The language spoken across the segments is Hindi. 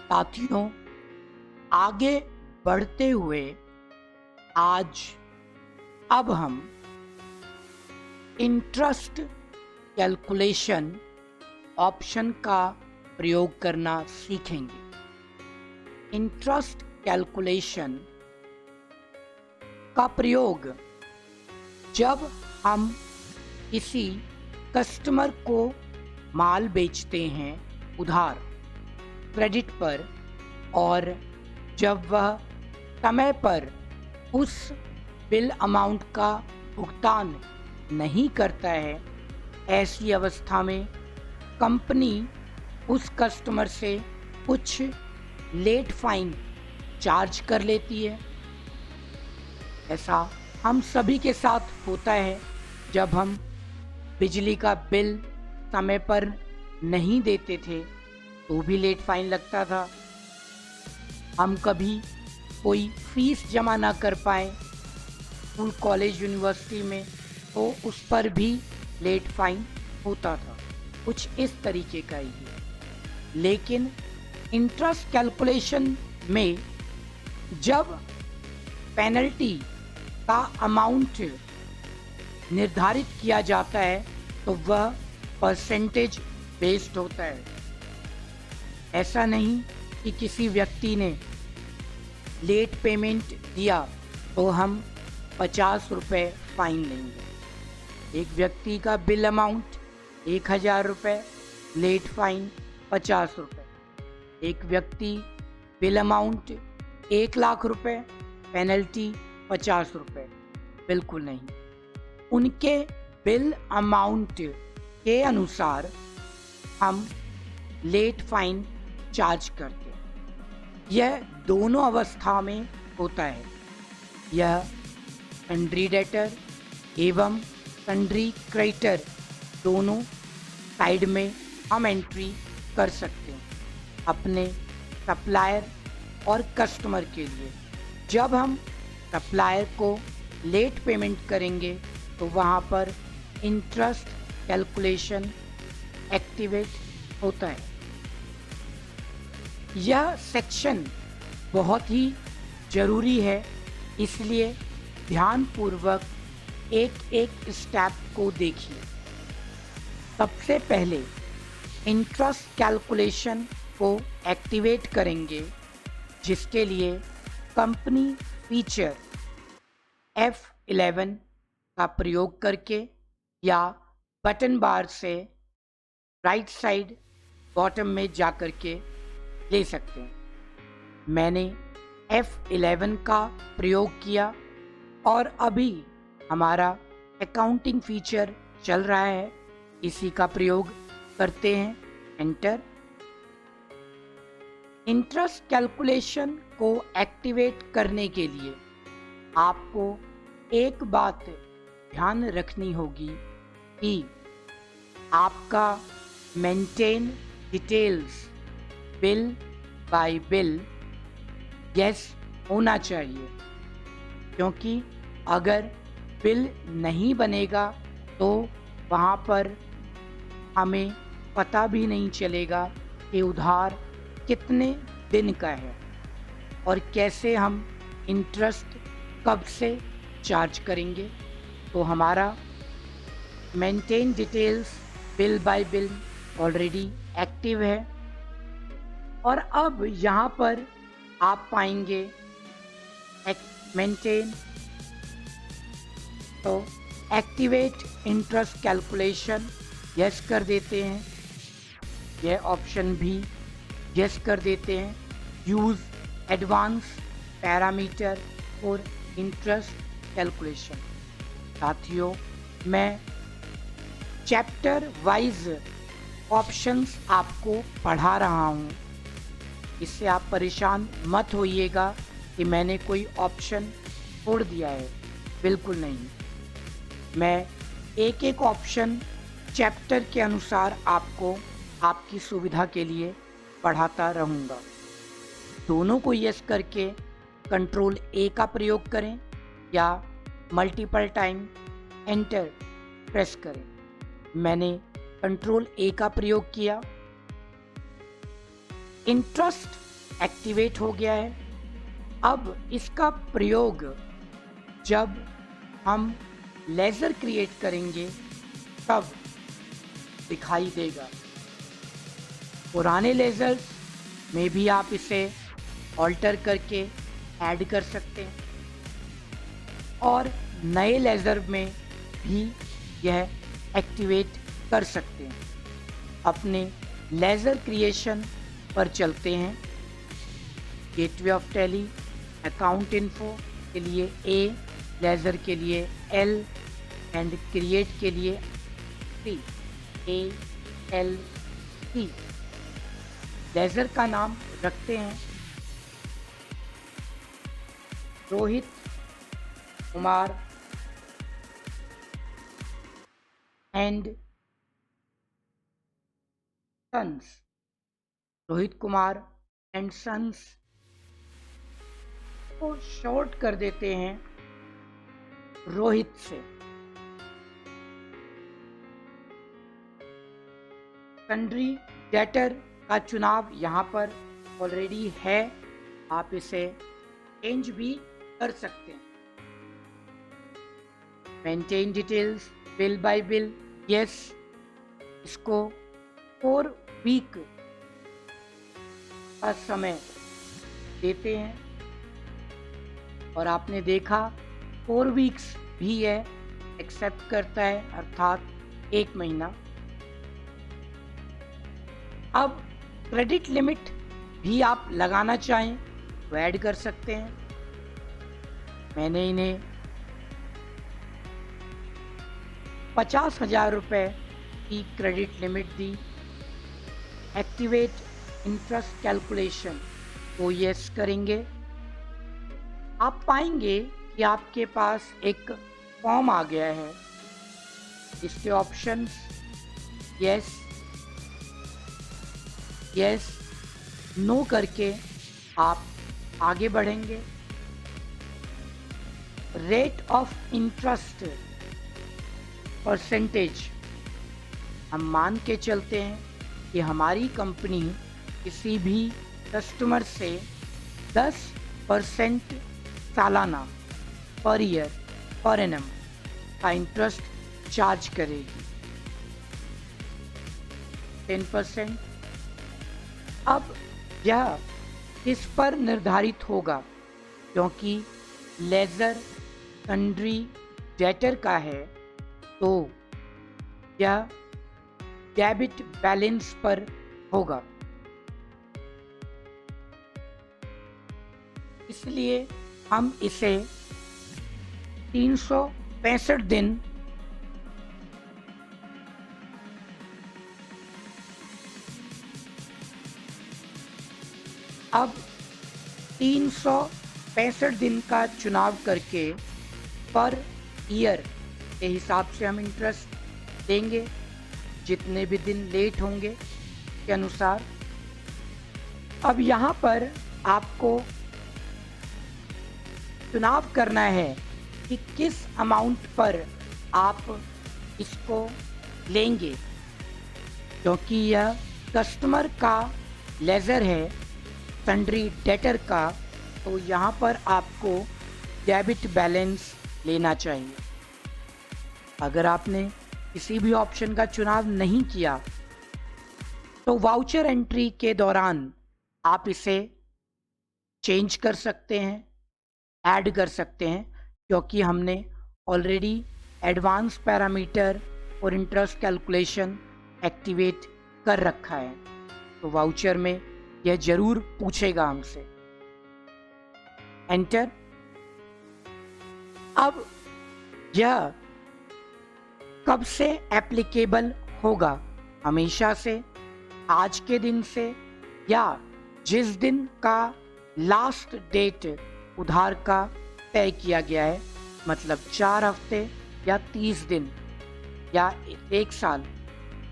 साथियों, आगे बढ़ते हुए आज अब हम इंटरेस्ट कैलकुलेशन ऑप्शन का प्रयोग करना सीखेंगे। इंटरेस्ट कैलकुलेशन का प्रयोग जब हम किसी कस्टमर को माल बेचते हैं उधार क्रेडिट पर, और जब वह समय पर उस बिल अमाउंट का भुगतान नहीं करता है, ऐसी अवस्था में कंपनी उस कस्टमर से कुछ लेट फाइन चार्ज कर लेती है। ऐसा हम सभी के साथ होता है। जब हम बिजली का बिल समय पर नहीं देते थे तो भी लेट फाइन लगता था। हम कभी कोई फीस जमा ना कर पाए स्कूल, कॉलेज, यूनिवर्सिटी में, तो उस पर भी लेट फाइन होता था। कुछ इस तरीके का ही है। लेकिन इंटरेस्ट कैलकुलेशन में जब पेनल्टी का अमाउंट निर्धारित किया जाता है तो वह परसेंटेज बेस्ड होता है। ऐसा नहीं कि किसी व्यक्ति ने लेट पेमेंट दिया तो हम 50 रुपये फाइन लेंगे। एक व्यक्ति का बिल अमाउंट 1000 रुपये, लेट फाइन 50 रुपये। एक व्यक्ति बिल अमाउंट 1,00,000 रुपये, पेनल्टी 50 रुपये। बिल्कुल नहीं, उनके बिल अमाउंट के अनुसार हम लेट फाइन चार्ज करते हैं। यह दोनों अवस्था में होता है। यह सन्ड्री डेटर एवं सन्ड्री क्रेडिटर दोनों साइड में हम एंट्री कर सकते हैं अपने सप्लायर और कस्टमर के लिए। जब हम सप्लायर को लेट पेमेंट करेंगे तो वहाँ पर इंटरेस्ट कैलकुलेशन एक्टिवेट होता है। यह सेक्शन बहुत ही ज़रूरी है, इसलिए ध्यानपूर्वक एक एक स्टेप को देखिए। सबसे पहले इंटरेस्ट कैलकुलेशन को एक्टिवेट करेंगे, जिसके लिए कंपनी फीचर F11 का प्रयोग करके या बटन बार से राइट साइड बॉटम में जा कर के ले सकते हैं। मैंने F11 का प्रयोग किया और अभी हमारा अकाउंटिंग फीचर चल रहा है, इसी का प्रयोग करते हैं। एंटर। इंटरेस्ट कैलकुलेशन को एक्टिवेट करने के लिए आपको एक बात ध्यान रखनी होगी कि आपका maintain details bill bye bill yes होना चाहिए, क्योंकि अगर बिल नहीं बनेगा तो वहाँ पर हमें पता भी नहीं चलेगा कि उधार कितने दिन का है और कैसे हम इंटरेस्ट कब से चार्ज करेंगे। तो हमारा maintain details bill bye bill already active है। और अब यहाँ पर आप पाएंगे मेंटेन, तो एक्टिवेट इंटरेस्ट कैलकुलेशन यस कर देते हैं। यह ऑप्शन भी यस कर देते हैं। Use advance parameter for interest calculation. साथियों, मैं चैप्टर वाइज ऑप्शंस आपको पढ़ा रहा हूँ, इससे आप परेशान मत होइएगा कि मैंने कोई ऑप्शन छोड़ दिया है। बिल्कुल नहीं, मैं एक एक ऑप्शन चैप्टर के अनुसार आपको आपकी सुविधा के लिए पढ़ाता रहूँगा। दोनों को यस करके कंट्रोल ए का प्रयोग करें या मल्टीपल टाइम एंटर प्रेस करें। मैंने कंट्रोल ए का प्रयोग किया। इंटरेस्ट एक्टिवेट हो गया है। अब इसका प्रयोग जब हम लेज़र क्रिएट करेंगे तब दिखाई देगा। पुराने लेज़र्स में भी आप इसे ऑल्टर करके ऐड कर सकते हैं और नए लेज़र में भी यह एक्टिवेट कर सकते हैं। अपने लेज़र क्रिएशन पर चलते हैं। Gateway of tally, account info के लिए ए, लेज़र के लिए एल एंड क्रिएट के लिए सी, ALC। लेज़र का नाम रखते हैं Rohit Kumar and sons. Rohit Kumar and sons को शॉर्ट कर देते हैं रोहित से। सन्ड्री डेटर का चुनाव यहाँ पर ऑलरेडी है, आप इसे चेंज भी कर सकते हैं। Maintain details, bill bye bill, yes, इसको 4 वीक का समय देते हैं और आपने देखा 4 वीक्स भी है एक्सेप्ट करता है, अर्थात 1 महीना। अब क्रेडिट लिमिट भी आप लगाना चाहें तो ऐड कर सकते हैं। मैंने इन्हें 50,000 रुपये की क्रेडिट लिमिट दी। एक्टिवेट इंटरेस्ट कैलकुलेशन तो यस करेंगे। आप पाएंगे कि आपके पास एक फॉर्म आ गया है। इसके ऑप्शंस यस, यस, नो करके आप आगे बढ़ेंगे। रेट ऑफ इंटरेस्ट परसेंटेज, हम मान के चलते हैं कि हमारी कंपनी किसी भी कस्टमर से 10% सालाना पर ईयर पर एनम का इंटरेस्ट चार्ज करेगी। 10%। अब यह किस पर निर्धारित होगा? क्योंकि लेज़र सन्ड्री डेटर का है तो यह डेबिट बैलेंस पर होगा। इसलिए हम इसे 365 दिन अब 365 दिन का चुनाव करके पर ईयर के हिसाब से हम इंटरेस्ट देंगे, जितने भी दिन लेट होंगे के अनुसार। अब यहाँ पर आपको चुनाव करना है कि किस अमाउंट पर आप इसको लेंगे। क्योंकि यह कस्टमर का लेज़र है, सन्ड्री डेटर का, तो यहाँ पर आपको डेबिट बैलेंस लेना चाहिए। अगर आपने किसी भी ऑप्शन का चुनाव नहीं किया तो वाउचर एंट्री के दौरान आप इसे चेंज कर सकते हैं, ऐड कर सकते हैं, क्योंकि हमने ऑलरेडी एडवांस पैरामीटर और इंटरेस्ट कैलकुलेशन एक्टिवेट कर रखा है। तो वाउचर में यह जरूर पूछेगा हमसे। एंटर। अब यह कब से एप्लीकेबल होगा? हमेशा से, आज के दिन से, या जिस दिन का लास्ट डेट उधार का तय किया गया है, मतलब 4 हफ्ते या 30 दिन या 1 साल,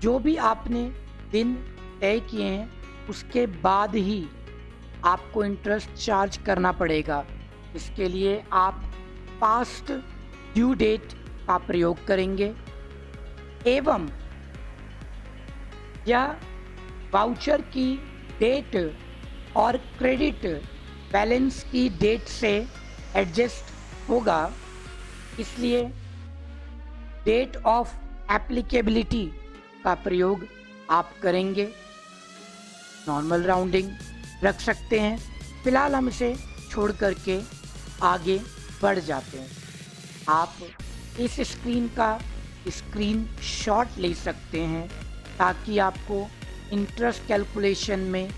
जो भी आपने दिन तय किए हैं उसके बाद ही आपको इंटरेस्ट चार्ज करना पड़ेगा। इसके लिए आप पास्ट ड्यू डेट का प्रयोग करेंगे एवं यह वाउचर की डेट और क्रेडिट बैलेंस की डेट से एडजस्ट होगा, इसलिए डेट ऑफ एप्लीकेबिलिटी का प्रयोग आप करेंगे। नॉर्मल राउंडिंग रख सकते हैं। फिलहाल हम इसे छोड़ करके आगे बढ़ जाते हैं। आप इस स्क्रीन का स्क्रीन शॉट ले सकते हैं ताकि आपको इंटरेस्ट कैलकुलेशन में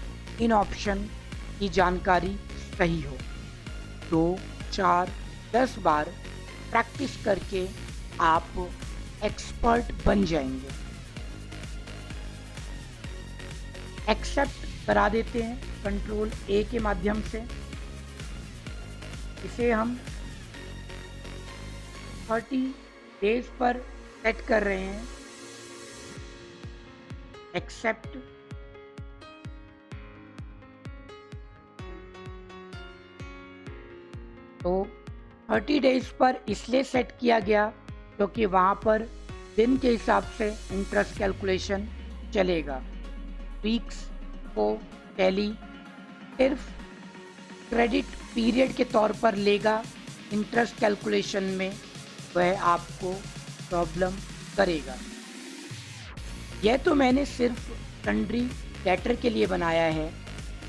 इन ऑप्शन की जानकारी सही हो। 2, 4, 10 बार प्रैक्टिस करके आप एक्सपर्ट बन जाएंगे। एक्सेप्ट करा देते हैं कंट्रोल ए के माध्यम से। इसे हम 30 डेज पर सेट कर रहे हैं। एक्सेप्ट। तो 30 डेज पर इसलिए सेट किया गया क्योंकि वहाँ पर दिन के हिसाब से इंटरेस्ट कैलकुलेशन चलेगा। वीक्स को टैली सिर्फ क्रेडिट पीरियड के तौर पर लेगा, इंटरेस्ट कैलकुलेशन में वह आपको प्रॉब्लम करेगा। यह तो मैंने सिर्फ सन्ड्री डेटर के लिए बनाया है।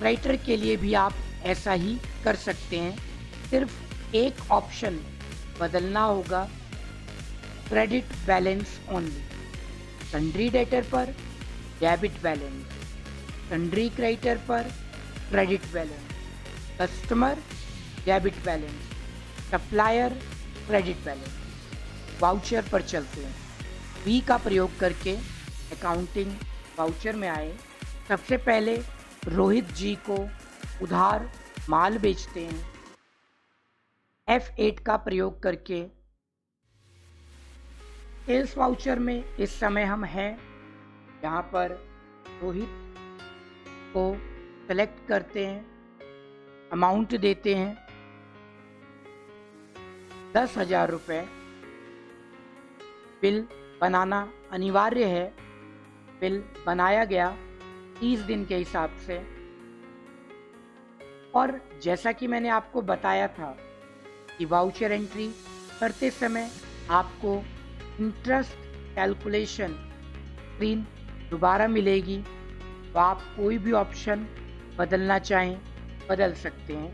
राइटर के लिए भी आप ऐसा ही कर सकते हैं। सिर्फ एक ऑप्शन बदलना होगा, credit balance only. Sundry debtor पर डेबिट बैलेंस, सन्ड्री क्रेडिटर पर credit balance, customer debit balance, supplier credit balance. Voucher पर चलते हैं। वी का प्रयोग करके अकाउंटिंग वाउचर में आए। सबसे पहले रोहित जी को उधार माल बेचते हैं। F8 का प्रयोग करके सेल्स वाउचर में इस समय हम हैं, यहाँ पर रोहित को सेलेक्ट करते हैं, अमाउंट देते हैं 10,000 रुपये। बिल बनाना अनिवार्य है। बिल बनाया गया 30 दिन के हिसाब से। और जैसा कि मैंने आपको बताया था कि वाउचर एंट्री करते समय आपको इंटरेस्ट कैलकुलेशन स्क्रीन दोबारा मिलेगी, तो आप कोई भी ऑप्शन बदलना चाहें बदल सकते हैं।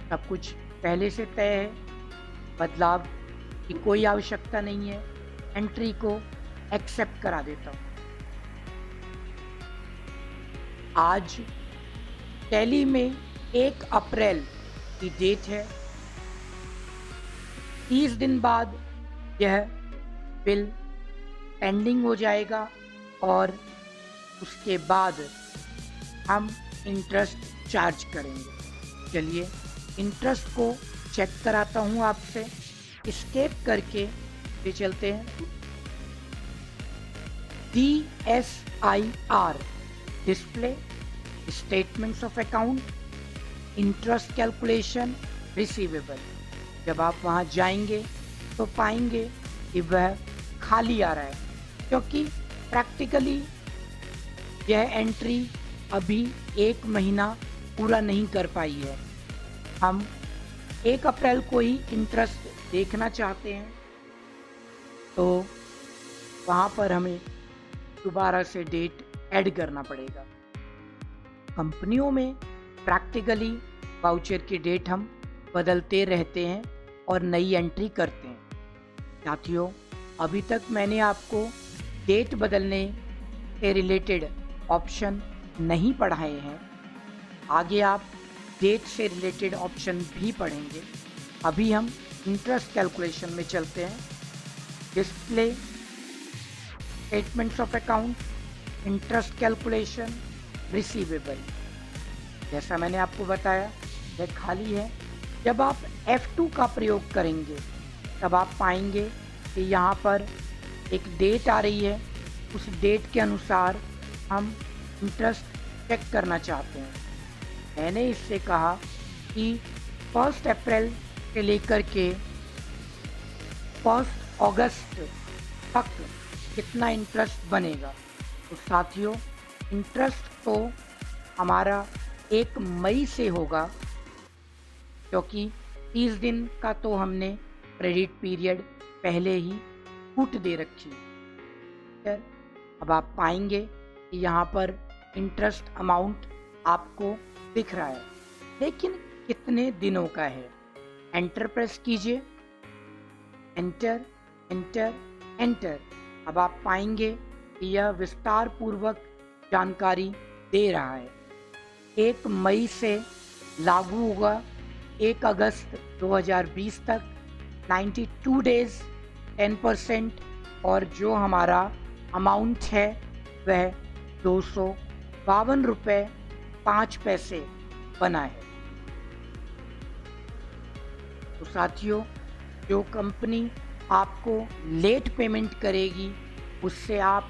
सब कुछ पहले से तय है, बदलाव की कोई आवश्यकता नहीं है। एंट्री को एक्सेप्ट करा देता हूँ। आज टैली में 1 अप्रैल की डेट है। 30 दिन बाद यह बिल पेंडिंग हो जाएगा और उसके बाद हम इंटरेस्ट चार्ज करेंगे। चलिए इंटरेस्ट को चेक कराता हूँ आपसे। एस्केप करके भी चलते हैं। DSIR display statements of account, interest calculation, receivable. जब आप वहाँ जाएंगे तो पाएंगे कि वह खाली आ रहा है, क्योंकि प्रैक्टिकली यह एंट्री अभी 1 महीना पूरा नहीं कर पाई है। हम 1 अप्रैल को ही इंटरेस्ट देखना चाहते हैं, तो वहाँ पर हमें दोबारा से डेट ऐड करना पड़ेगा। कंपनियों में प्रैक्टिकली वाउचर की डेट हम बदलते रहते हैं और नई एंट्री करते हैं। साथियों, अभी तक मैंने आपको डेट बदलने से रिलेटेड ऑप्शन नहीं पढ़ाए हैं। आगे आप डेट से रिलेटेड ऑप्शन भी पढ़ेंगे। अभी हम इंटरेस्ट कैलकुलेशन में चलते हैं। Display statements of account, interest calculation, receivable. जैसा मैंने आपको बताया यह खाली है। जब आप F2 का प्रयोग करेंगे तब आप पाएंगे कि यहाँ पर एक डेट आ रही है। उस डेट के अनुसार हम इंटरेस्ट चेक करना चाहते हैं। मैंने इससे कहा कि 1 अप्रैल से लेकर के 1 अगस्त तक कितना इंटरेस्ट बनेगा। तो साथियों, इंटरेस्ट तो हमारा 1 मई से होगा, क्योंकि 30 दिन का तो हमने क्रेडिट पीरियड पहले ही छूट दे रखी है। अब आप पाएंगे कि यहाँ पर इंटरेस्ट अमाउंट आपको दिख रहा है, लेकिन कितने दिनों का है। एंटर प्रेस कीजिए, एंटर एंटर एंटर। अब आप पाएंगे कि यह विस्तार पूर्वक जानकारी दे रहा है। 1 मई से लागू होगा, 1 अगस्त 2020 तक, 92 डेज, 10%, और जो हमारा अमाउंट है वह 252 रुपये 5 पैसे बना है। तो साथियों, जो कंपनी आपको लेट पेमेंट करेगी उससे आप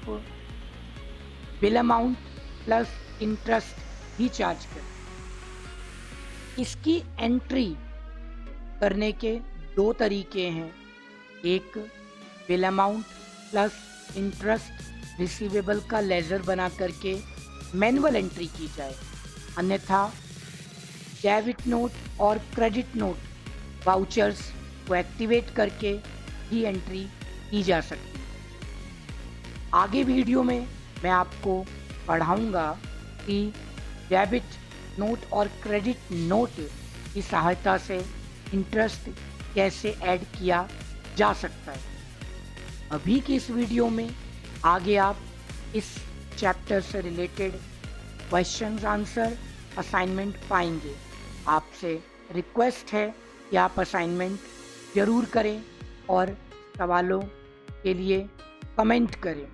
बिल अमाउंट प्लस इंटरेस्ट भी चार्ज करें। इसकी एंट्री करने के 2 तरीके हैं। एक, bill amount plus interest receivable का लेजर बना करके मैनुअल एंट्री की जाए, अन्यथा डेबिट नोट और क्रेडिट नोट वाउचर्स को एक्टिवेट करके ही एंट्री की जा सकती है। आगे वीडियो में मैं आपको पढ़ाऊंगा कि डेबिट नोट और क्रेडिट नोट की सहायता से इंटरेस्ट कैसे ऐड किया जा सकता है। अभी की इस वीडियो में आगे आप इस चैप्टर से रिलेटेड क्वेश्चंस आंसर असाइनमेंट पाएंगे। आपसे रिक्वेस्ट है कि आप असाइनमेंट ज़रूर करें और सवालों के लिए कमेंट करें।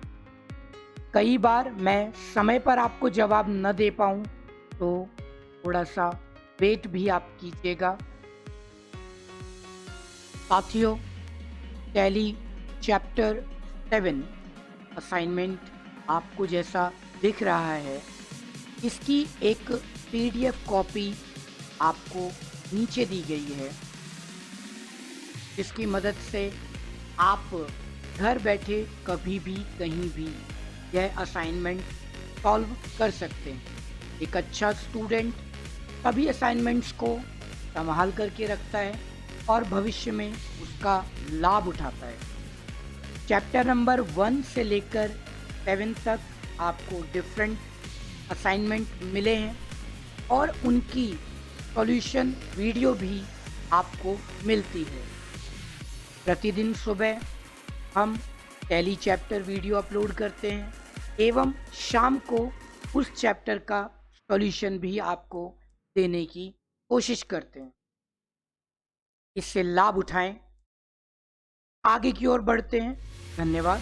कई बार मैं समय पर आपको जवाब न दे पाऊँ तो थोड़ा सा वेट भी आप कीजिएगा। साथियों, टैली चैप्टर 7 असाइनमेंट आपको जैसा दिख रहा है, इसकी एक PDF कॉपी आपको नीचे दी गई है, जिसकी मदद से आप घर बैठे कभी भी कहीं भी यह असाइनमेंट सॉल्व कर सकते हैं। एक अच्छा स्टूडेंट सभी असाइनमेंट्स को संभाल करके रखता है और भविष्य में उसका लाभ उठाता है। चैप्टर नंबर 1 से लेकर 7 तक आपको डिफरेंट असाइनमेंट मिले हैं और उनकी सॉल्यूशन वीडियो भी आपको मिलती है। प्रतिदिन सुबह हम टैली चैप्टर वीडियो अपलोड करते हैं एवं शाम को उस चैप्टर का सॉल्यूशन भी आपको देने की कोशिश करते हैं। इससे लाभ उठाएं, आगे की ओर बढ़ते हैं। धन्यवाद।